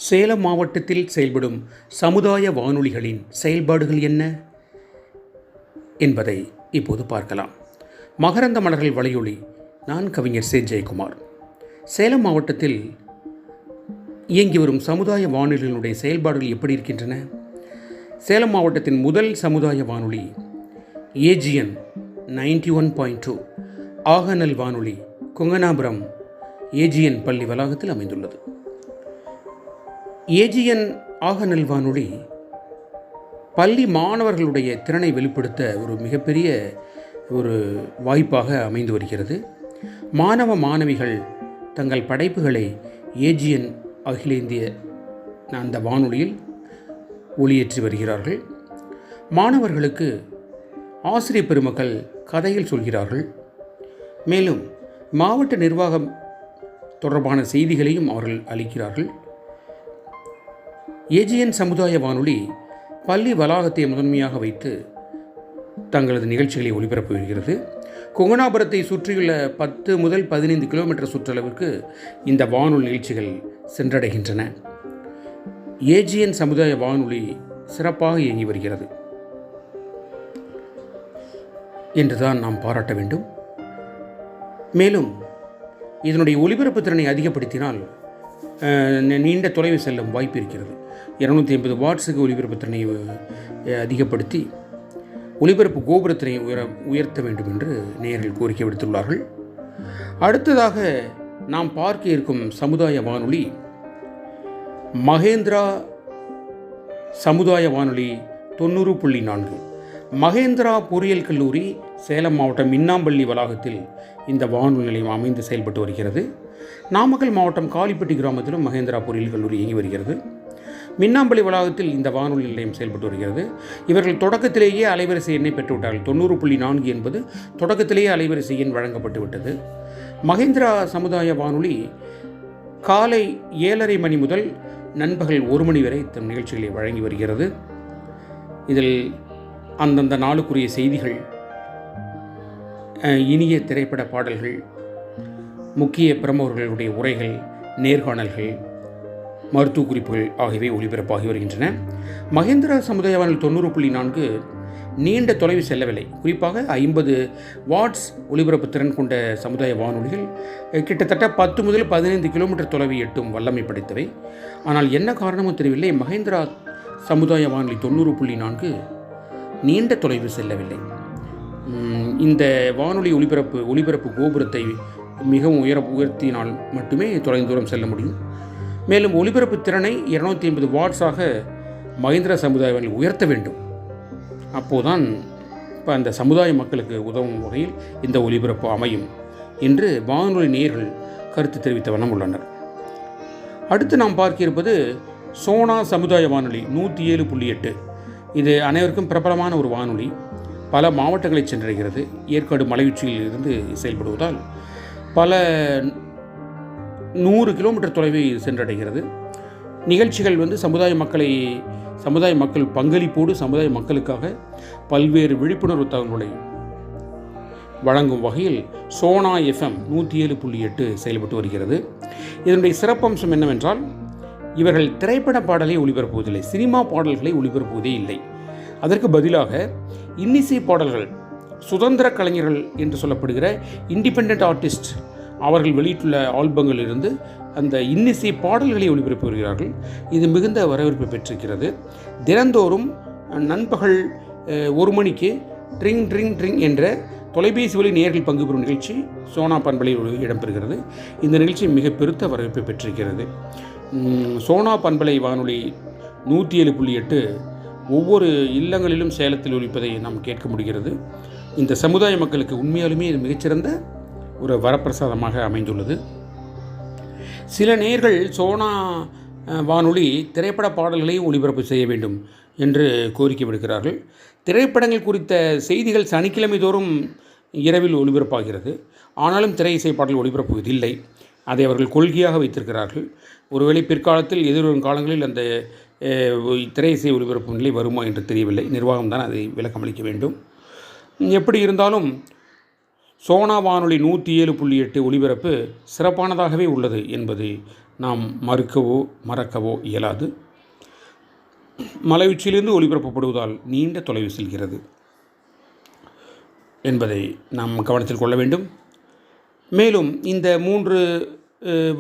சேலம் மாவட்டத்தில் செயல்படும் சமுதாய வானொலிகளின் செயல்பாடுகள் என்ன என்பதை இப்போது பார்க்கலாம். மகரந்த மலர்கள் வலையொலி. நான் கவிஞர் சே. ஜெயக்குமார். சேலம் மாவட்டத்தில் இயங்கி வரும் சமுதாய வானொலிகளுடைய செயல்பாடுகள் எப்படி இருக்கின்றன? சேலம் மாவட்டத்தின் முதல் சமுதாய வானொலி ஏஜிஎன் 91.2 ஆகநல் வானொலி கொங்கனாபுரம் ஏஜிஎன் பள்ளி வளாகத்தில் அமைந்துள்ளது. ஏஜிஎன் ஆகநல் வானொலி பள்ளி மாணவர்களுடைய திறனை வெளிப்படுத்த ஒரு மிகப்பெரிய ஒரு வாய்ப்பாக அமைந்து வருகிறது. மாணவ மாணவிகள் தங்கள் படைப்புகளை ஏஜிஎன் அகில இந்திய அந்த வானொலியில் ஒளியேற்றி வருகிறார்கள். மாணவர்களுக்கு ஆசிரியர் பெருமக்கள் கதைகள் சொல்கிறார்கள். மேலும் மாவட்ட நிர்வாகம் தொடர்பான செய்திகளையும் அவர்கள் அளிக்கிறார்கள். ஏஜிஎன் சமுதாய வானொலி பள்ளி வளாகத்தை முதன்மையாக வைத்து தங்களது நிகழ்ச்சிகளை ஒளிபரப்பி வருகிறது. கொங்கனாபுரத்தை சுற்றியுள்ள 10 முதல் 15 கிலோமீட்டர் சுற்றளவிற்கு இந்த வானொலி நிகழ்ச்சிகள் சென்றடைகின்றன. ஏஜிஎன் சமுதாய வானொலி சிறப்பாக இயங்கி வருகிறது என்றுதான் நாம் பாராட்ட வேண்டும். மேலும் இதனுடைய ஒலிபரப்பு திறனை அதிகப்படுத்தினால் நீண்ட தொலைவு செல்லும் வாய்ப்பு இருக்கிறது. 250 வாட்ஸுக்கு ஒலிபரப்பு திறனை அதிகப்படுத்தி ஒலிபரப்பு கோபுரத்தினை உயர்த்த வேண்டும் என்று நேயர்கள் கோரிக்கை விடுத்துள்ளார்கள். அடுத்ததாக நாம் பார்க்க இருக்கும் சமுதாய வானொலி மகேந்திரா சமுதாய வானொலி 90.4. மகேந்திரா பொறியியல் கல்லூரி சேலம் மாவட்டம் மின்னாம்பள்ளி வளாகத்தில் இந்த வானொலி நிலையம் அமைந்து செயல்பட்டு வருகிறது. நாமக்கல் மாவட்டம் காளிப்பட்டி கிராமத்திலும் மகேந்திரா பொறியியல் கல்லூரி இயங்கி வருகிறது. மின்னாம்பள்ளி வளாகத்தில் இந்த வானொலி நிலையம் செயல்பட்டு வருகிறது. இவர்கள் தொடக்கத்திலேயே அலைவரிசை எண்ணை பெற்றுவிட்டார்கள். 90.4 என்பது தொடக்கத்திலேயே அலைவரிசை எண் வழங்கப்பட்டு விட்டது. மகேந்திரா சமுதாய வானொலி காலை 7:30 மணி முதல் நண்பகல் 1 மணி வரை தம் நிகழ்ச்சிகளை வழங்கி வருகிறது. இதில் அந்தந்த நாளுக்குரிய செய்திகள், இனிய திரைப்பட பாடல்கள், முக்கிய பிரமுகர்களுடைய உரைகள், நேர்காணல்கள், மருத்துவ குறிப்புகள் ஆகியவை ஒளிபரப்பாகி வருகின்றன. மகேந்திரா சமுதாய வானொலி 90.4 நீண்ட தொலைவு செல்லவில்லை. குறிப்பாக 50 வாட்ஸ் ஒலிபரப்பு திறன் கொண்ட சமுதாய வானொலிகள் கிட்டத்தட்ட 10 முதல் 15 கிலோமீட்டர் தொலைவை எட்டும் வல்லமை படைத்தவை. ஆனால் என்ன காரணமும் தெரியவில்லை, மகேந்திரா சமுதாய வானொலி 90.4 நீண்ட தொலைவு செல்லவில்லை. இந்த வானொலி ஒலிபரப்பு கோபுரத்தை மிகவும் உயர்த்தினால் மட்டுமே தொலைந்த தூரம் செல்ல முடியும். மேலும் ஒலிபரப்பு திறனை 250 வாட்ஸாக மகேந்திரா சமுதாய வானொலி உயர்த்த வேண்டும். அப்போதுதான் இப்போ அந்த சமுதாய மக்களுக்கு உதவும் வகையில் இந்த ஒலிபரப்பு அமையும் என்று வானொலி நேயர்கள் கருத்து தெரிவித்த வண்ணம் உள்ளனர். அடுத்து நாம் பார்க்க இருப்பது சோனா சமுதாய வானொலி 107.8. இது அனைவருக்கும் பிரபலமான ஒரு வானொலி. பல மாவட்டங்களை சென்றடைகிறது. ஏற்காடு மலையுச்சியில் இருந்து செயல்படுவதால் பல 100 கிலோமீட்டர் தொலைவை சென்றடைகிறது. நிகழ்ச்சிகள் சமுதாய மக்கள் பங்களிப்போடு சமுதாய மக்களுக்காக பல்வேறு விழிப்புணர்வு தகவல்களை வழங்கும் வகையில் சோனா எஃப்எம் 107.8 செயல்பட்டு வருகிறது. இதனுடைய சிறப்பம்சம் என்னவென்றால், இவர்கள் திரைப்பட பாடலை ஒளிபரப்புவதில்லை, சினிமா பாடல்களை ஒளிபரப்புவதே இல்லை. அதற்கு பதிலாக இன்னிசை பாடல்கள், சுதந்திர கலைஞர்கள் என்று சொல்லப்படுகிற இண்டிபெண்ட் ஆர்டிஸ்ட் அவர்கள் வெளியிட்டுள்ள ஆல்பங்கள் இருந்து அந்த இன்னிசை பாடல்களை ஒளிபரப்பி வருகிறார்கள். இது மிகுந்த வரவேற்பு பெற்றிருக்கிறது. தினந்தோறும் நண்பகல் 1 மணிக்கு ட்ரிங் ட்ரிங் ட்ரிங் என்ற தொலைபேசி வழி நேயர்கள் பங்கு பெறும் நிகழ்ச்சி சோனா பண்பலையில் இடம்பெறுகிறது. இந்த நிகழ்ச்சி மிக பெருத்த வரவேற்பை பெற்றிருக்கிறது. சோனா பண்பலை வானொலி 107.8 ஒவ்வொரு இல்லங்களிலும் சேலத்தில் ஒலிப்பதை நாம் கேட்க முடிகிறது. இந்த சமுதாய மக்களுக்கு உண்மையாலுமே இது மிகச்சிறந்த ஒரு வரப்பிரசாதமாக அமைந்துள்ளது. சில நேயர்கள் சோனா வானொலி திரைப்பட பாடல்களையும் ஒளிபரப்பு செய்ய வேண்டும் என்று கோரிக்கை விடுக்கிறார்கள். திரைப்படங்கள் குறித்த செய்திகள் சனிக்கிழமை தோறும் இரவில் ஒளிபரப்பாகிறது. ஆனாலும் திரை இசை பாடல் ஒளிபரப்புவதில்லை. அதை அவர்கள் கொள்கையாக வைத்திருக்கிறார்கள். ஒருவேளை பிற்காலத்தில் எதிர்வரும் காலங்களில் அந்த திரை இசை ஒளிபரப்பு நிலை வருமா என்று தெரியவில்லை. நிர்வாகம்தான் அதை விளக்கமளிக்க வேண்டும். எப்படி இருந்தாலும் சோனா வானொலி 107.8 ஒலிபரப்பு சிறப்பானதாகவே உள்ளது என்பது நாம் மறக்கவோ இயலாது. மலை உச்சியிலிருந்து ஒளிபரப்பப்படுவதால் நீண்ட தொலைவு செல்கிறது என்பதை நாம் கவனத்தில் கொள்ள வேண்டும். மேலும் இந்த 3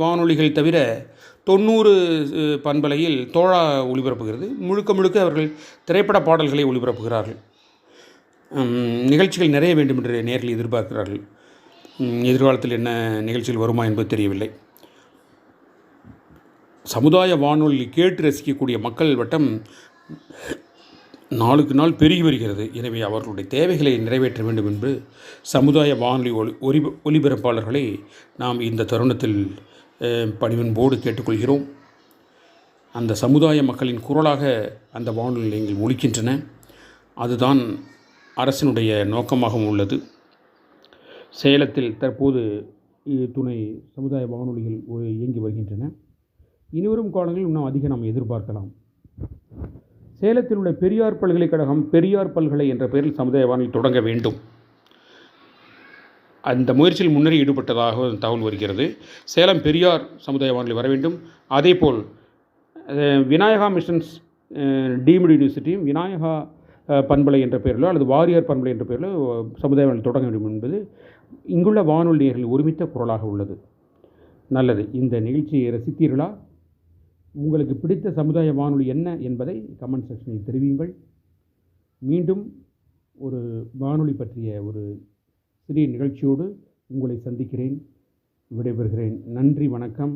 வானொலிகள் தவிர 90 பண்பலையில் தோழா ஒளிபரப்புகிறது. முழுக்க அவர்கள் திரைப்பட பாடல்களை ஒளிபரப்புகிறார்கள். நிகழ்ச்சிகள் நிறைய வேண்டும் என்று நேரில் எதிர்பார்க்கிறார்கள். எதிர்காலத்தில் என்ன நிகழ்ச்சிகள் வருமா என்பது தெரியவில்லை. சமுதாய வானொலி கேட்டு ரசிக்கக்கூடிய மக்கள் வட்டம் நாளுக்கு நாள் பெருகி வருகிறது. எனவே அவர்களுடைய தேவைகளை நிறைவேற்ற வேண்டும் என்று சமுதாய வானொலி ஒலிபரப்பாளர்களை நாம் இந்த தருணத்தில் பணிவன்போடு கேட்டுக்கொள்கிறோம். அந்த சமுதாய மக்களின் குரலாக அந்த வானொலி நிலையங்கள் ஒலிக்கின்றன. அதுதான் அரசினுடைய நோக்கமாகவும் உள்ளது. சேலத்தில் தற்போது துணை சமுதாய வானொலிகள் இயங்கி வருகின்றன. இனிவரும் காலங்களில் இன்னும் அதிகம் நாம் எதிர்பார்க்கலாம். சேலத்தில் உள்ள பெரியார் பல்கலைக்கழகம் பெரியார் பல்கலை என்ற பெயரில் சமுதாய வானொலி தொடங்க வேண்டும். அந்த முயற்சியில் முன்னரே ஈடுபட்டதாக தகவல் வருகிறது. சேலம் பெரியார் சமுதாய வானொலி வர வேண்டும். அதேபோல் விநாயகா மிஷன்ஸ் டீம்டு யூனிவர்சிட்டியும் விநாயகா பண்பலை என்ற பெயரிலோ அல்லது வாரியார் பண்பலை என்ற பெயரிலோ சமுதாய வானொலி தொடங்க வேண்டும் என்பது இங்குள்ள வானொலி நேயர்கள் ஒருமித்த குரலாக உள்ளது. நல்லது. இந்த நிகழ்ச்சியை ரசித்தீர்களா? உங்களுக்கு பிடித்த சமுதாய வானொலி என்ன என்பதை கமெண்ட் செக்ஷனில் தெரிவியுங்கள். மீண்டும் ஒரு வானொலி பற்றிய ஒரு சிறிய நிகழ்ச்சியோடு உங்களை சந்திக்கிறேன். விடைபெறுகிறேன். நன்றி, வணக்கம்.